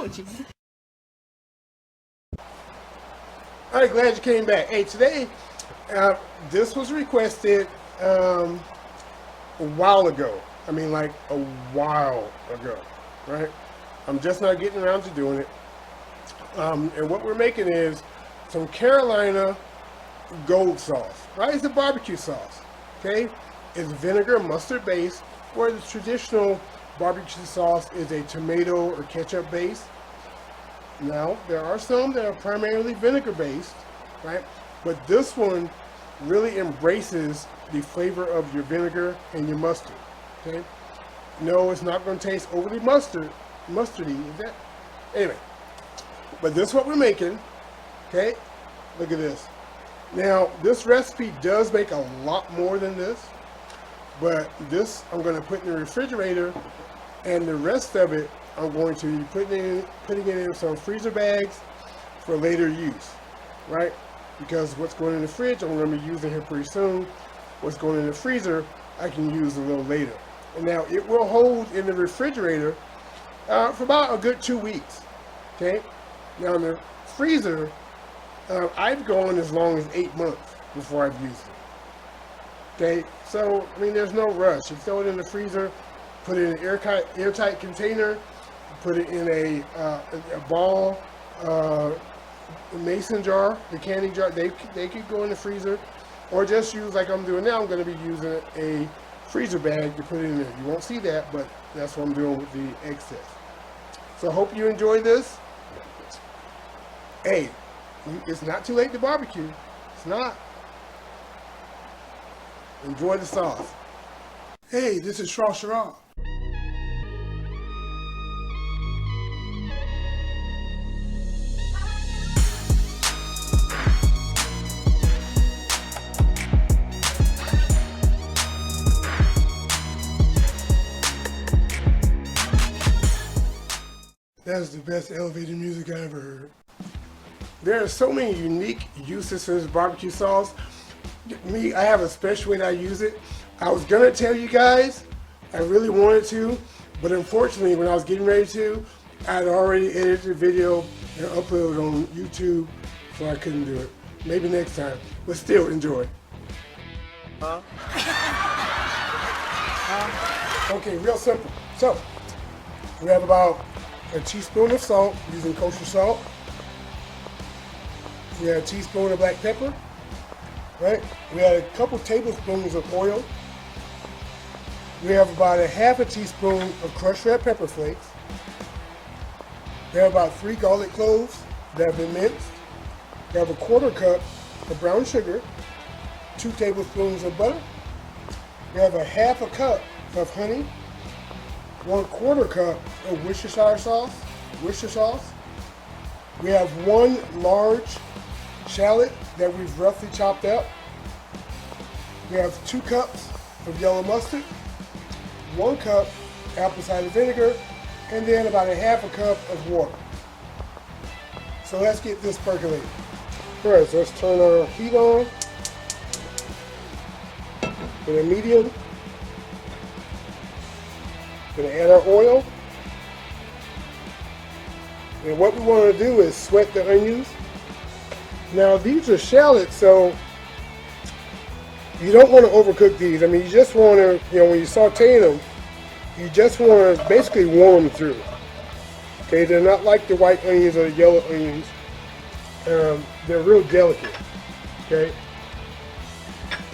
told you. All right, glad you came back. Hey, today, this was requested a while ago. I mean, like a while ago, right? I'm just not getting around to doing it. And what we're making is some Carolina gold sauce, right? It's a barbecue sauce, okay? It's vinegar, mustard based, where the traditional barbecue sauce is a tomato or ketchup base. Now, there are some that are primarily vinegar based, right? But this one really embraces the flavor of your vinegar and your mustard, okay? No, it's not going to taste overly mustardy, is that? Anyway, but this is what we're making, okay? Look at this. Now, this recipe does make a lot more than this, but this I'm going to put in the refrigerator, and the rest of it I'm going to be putting it in some freezer bags for later use, right? Because what's going in the fridge, I'm going to be using here pretty soon. What's going in the freezer, I can use a little later. And now it will hold in the refrigerator for about a good 2 weeks, okay? Now in the freezer, I've gone as long as 8 months before I've used it, okay? So, I mean, there's no rush. You throw it in the freezer, put it in an airtight container, put it in a ball, mason jar, the candy jar. They could go in the freezer, or just use like I'm doing now. I'm going to be using a freezer bag to put it in there. You won't see that, but that's what I'm doing with the excess. So I hope you enjoy this. Hey, it's not too late to barbecue. It's not. Enjoy the sauce. Hey, this is Shrashira. That's the best elevator music I ever heard. There are so many unique uses for this barbecue sauce. I have a special way that I use it. I was gonna tell you guys, I really wanted to, but unfortunately when I was getting ready to, I'd already edited the video and uploaded it on YouTube, so I couldn't do it. Maybe next time, but still enjoy. Okay, real simple. So, we have about a teaspoon of salt, using kosher salt. We have a teaspoon of black pepper, right? We have a couple tablespoons of oil. We have about a half a teaspoon of crushed red pepper flakes. We have about 3 garlic cloves that have been minced. We have a 1/4 cup of brown sugar, 2 tablespoons of butter. We have a half a cup of honey, 1/4 cup of Worcestershire sauce. We have 1 large shallot that we've roughly chopped up. We have 2 cups of yellow mustard, 1 cup apple cider vinegar, and then about a half a cup of water. So let's get this percolated. All right, so let's turn our heat on in a medium. Gonna add our oil. And what we want to do is sweat the onions. Now these are shallots, so you don't want to overcook these. I mean, you just want to, when you're sauteing them, you just want to basically warm them through. Okay, they're not like the white onions or the yellow onions. They're real delicate. Okay,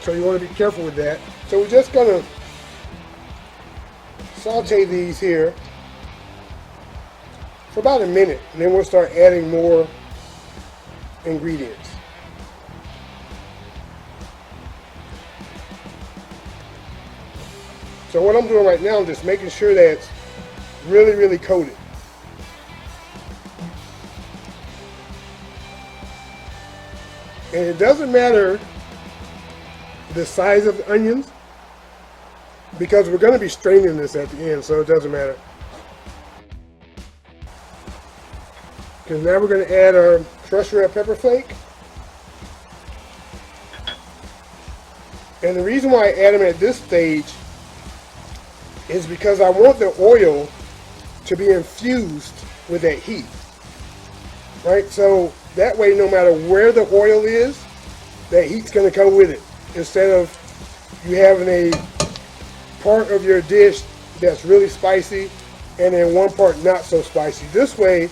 so you want to be careful with that. So we're just gonna saute these here for about a minute, and then we'll start adding more ingredients. So what I'm doing right now, I'm just making sure that it's really, really coated. And it doesn't matter the size of the onions, because we're going to be straining this at the end, so it doesn't matter. Because now we're going to add our crushed red pepper flake. And the reason why I add them at this stage is because I want the oil to be infused with that heat. Right? So that way, no matter where the oil is, that heat's going to come with it. Instead of you having a part of your dish that's really spicy and then one part not so spicy. This way,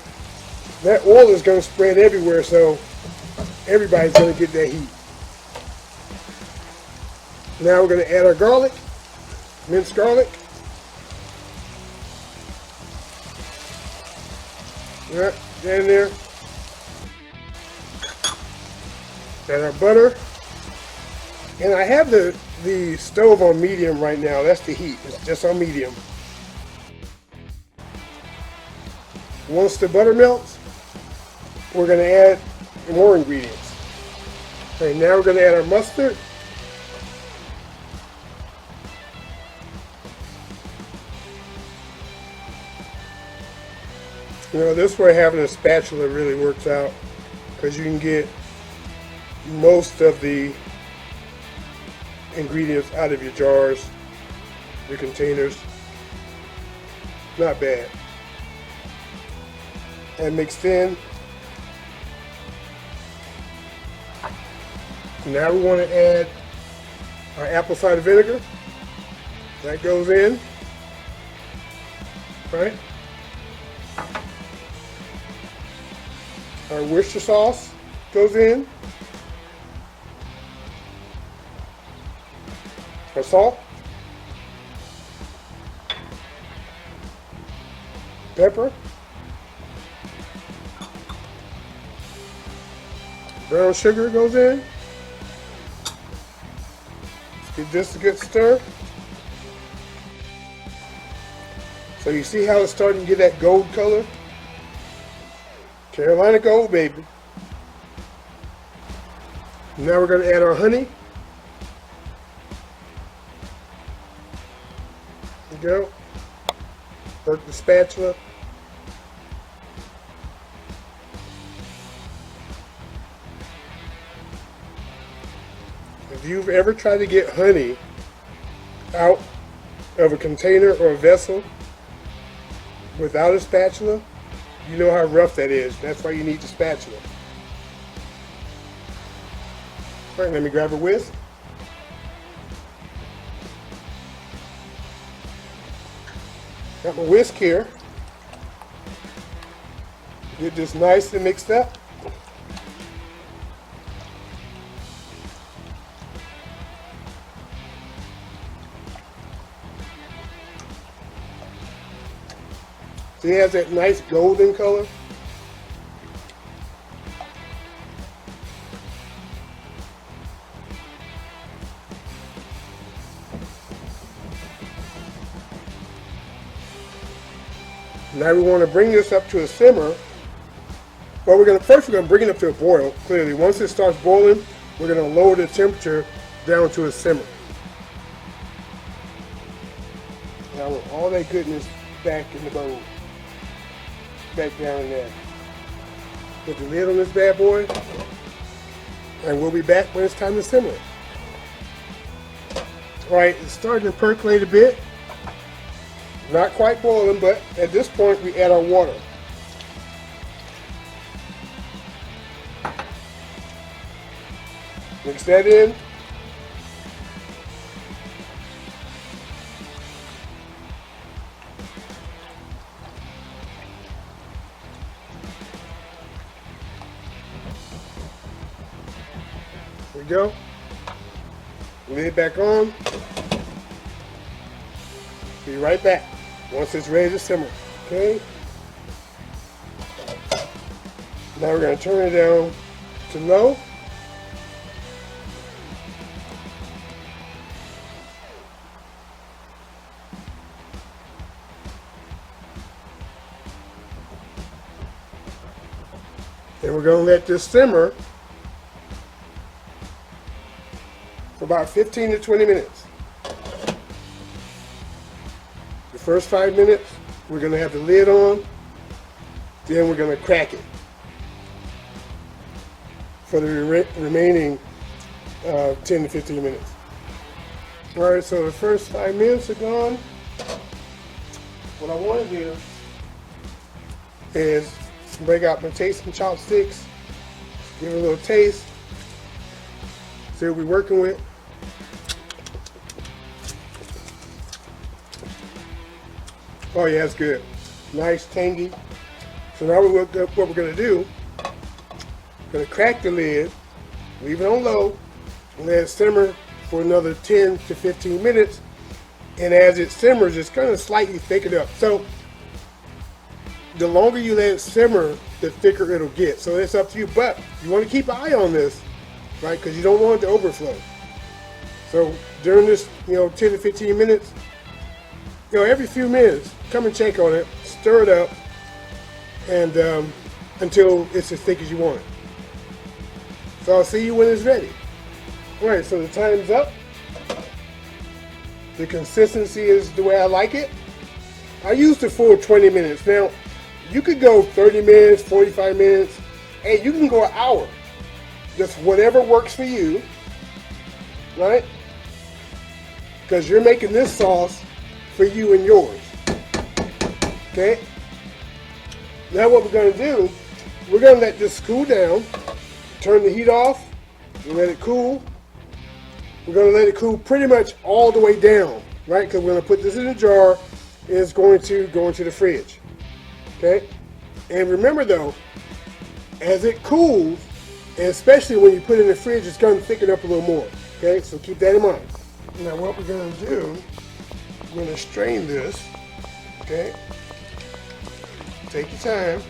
that oil is going to spread everywhere, so everybody's going to get that heat. Now we're going to add our garlic, minced garlic. All right, that in there. Add our butter. And I have the stove on medium right now. That's the heat. It's just on medium. Once the butter melts, we're going to add more ingredients. Okay, now we're going to add our mustard. You know, this way having a spatula really works out, because you can get most of the ingredients out of your jars, your containers. Not bad. And mixed in. Now we want to add our apple cider vinegar. That goes in. Right? Our Worcester sauce goes in. Our salt. Pepper. Brown sugar goes in. Let's give this a good stir. So you see how it's starting to get that gold color? Carolina gold, baby. Now we're going to add our honey. There you go. Work the spatula. If you've ever tried to get honey out of a container or a vessel without a spatula, you know how rough that is. That's why you need the spatula. All right, let me grab a whisk. Got my whisk here. Get this nice and mixed up. See, it has that nice golden color. Now we want to bring this up to a simmer. Well, we're going to bring it up to a boil, clearly. Once it starts boiling, we're going to lower the temperature down to a simmer. Now with all that goodness back in the bowl. Back down in there. Put the lid on this bad boy, and we'll be back when it's time to simmer. Alright, it's starting to percolate a bit. Not quite boiling, but at this point we add our water. Mix that in. There we go. Lid back on. Be right back once it's ready to simmer. Okay. Now we're going to turn it down to low. And we're going to let this simmer for about 15 to 20 minutes. The first 5 minutes, we're going to have the lid on, then we're going to crack it for the remaining 10 to 15 minutes. Alright, so the first 5 minutes are gone. What I want to do is break out my tasting chopsticks, give it a little taste, see what we're working with. Oh yeah, it's good. Nice, tangy. So now what we're going to do, going to crack the lid, leave it on low, and let it simmer for another 10 to 15 minutes. And as it simmers, it's going to slightly thicken up. So the longer you let it simmer, the thicker it'll get. So it's up to you, but you want to keep an eye on this, right? Because you don't want it to overflow. So during this, 10 to 15 minutes, every few minutes, come and check on it, stir it up, and until it's as thick as you want it. So I'll see you when it's ready. All right, so the time's up. The consistency is the way I like it. I used the full 20 minutes. Now, you could go 30 minutes, 45 minutes. Hey, you can go an hour. Just whatever works for you, right? Because you're making this sauce for you and yours. Okay? Now what we're going to do, we're going to let this cool down, turn the heat off, and let it cool. We're going to let it cool pretty much all the way down, right? Because we're going to put this in a jar, and it's going to go into the fridge. Okay? And remember though, as it cools, and especially when you put it in the fridge, it's going to thicken up a little more. Okay? So keep that in mind. Now what we're going to do, we're going to strain this. Okay? Take your time.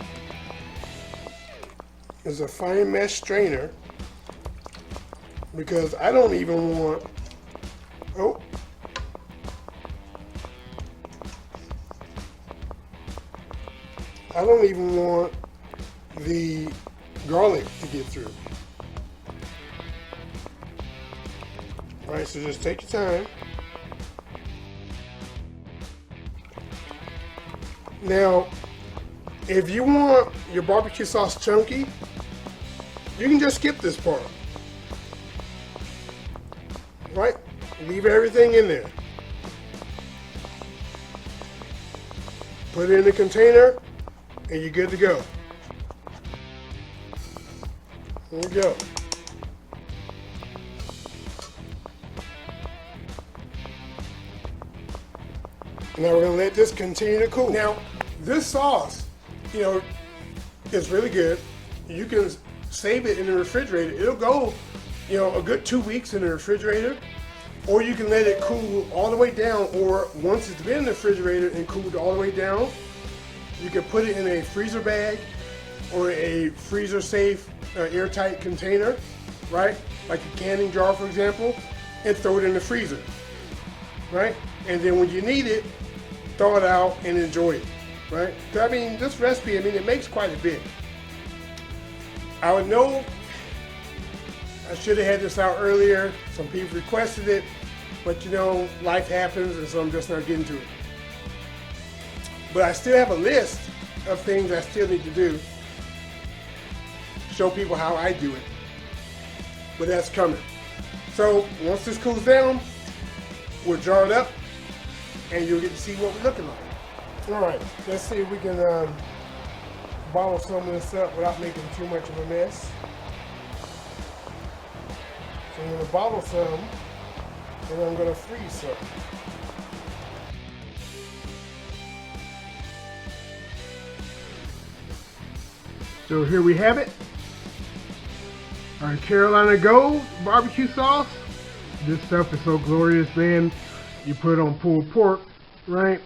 It's a fine mesh strainer because I don't even want, I don't even want the garlic to get through. All right, so just take your time. Now, if you want your barbecue sauce chunky, you can just skip this part. Right? Leave everything in there. Put it in the container, and you're good to go. There we go. Now we're going to let this continue to cool. Now, this sauce, it's really good. You can save it in the refrigerator. It'll go, a good 2 weeks in the refrigerator. Or you can let it cool all the way down, or once it's been in the refrigerator and cooled all the way down, you can put it in a freezer bag or a freezer safe airtight container, right? Like a canning jar, for example, and throw it in the freezer, right? And then when you need it, throw it out and enjoy it, right? I mean, this recipe, it makes quite a bit. I would know I should have had this out earlier. Some people requested it, but life happens, and so I'm just not getting to it. But I still have a list of things I still need to do. Show people how I do it. But that's coming. So once this cools down, we'll jar it up, and you'll get to see what we're looking like. All right, let's see if we can bottle some of this up without making too much of a mess. So I'm going to bottle some, and I'm going to freeze some. So here we have it. Our Carolina Gold barbecue sauce. This stuff is so glorious, man. You put it on pulled pork, right?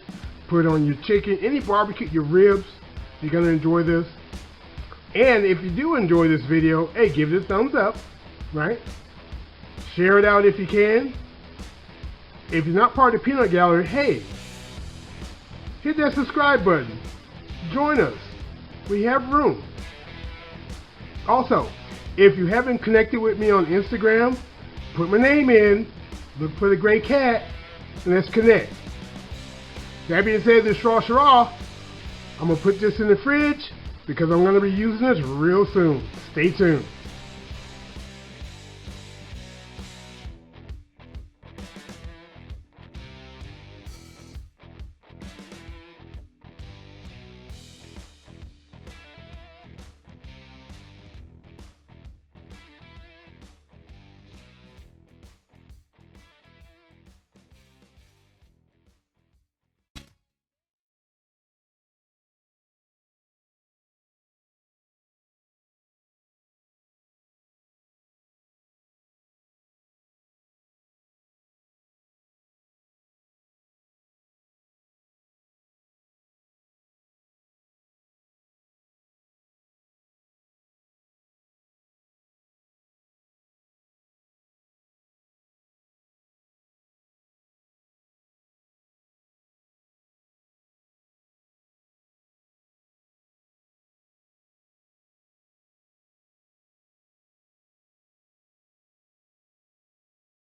Put it on your chicken, any barbecue, your ribs. You're going to enjoy this. And if you do enjoy this video, hey, give it a thumbs up, right? Share it out if you can. If you're not part of the Peanut Gallery, hey, hit that subscribe button. Join us. We have room. Also, if you haven't connected with me on Instagram, put my name in, look for the gray cat, and let's connect. That being said, this Shrashira, I'm going to put this in the fridge because I'm going to be using this real soon. Stay tuned.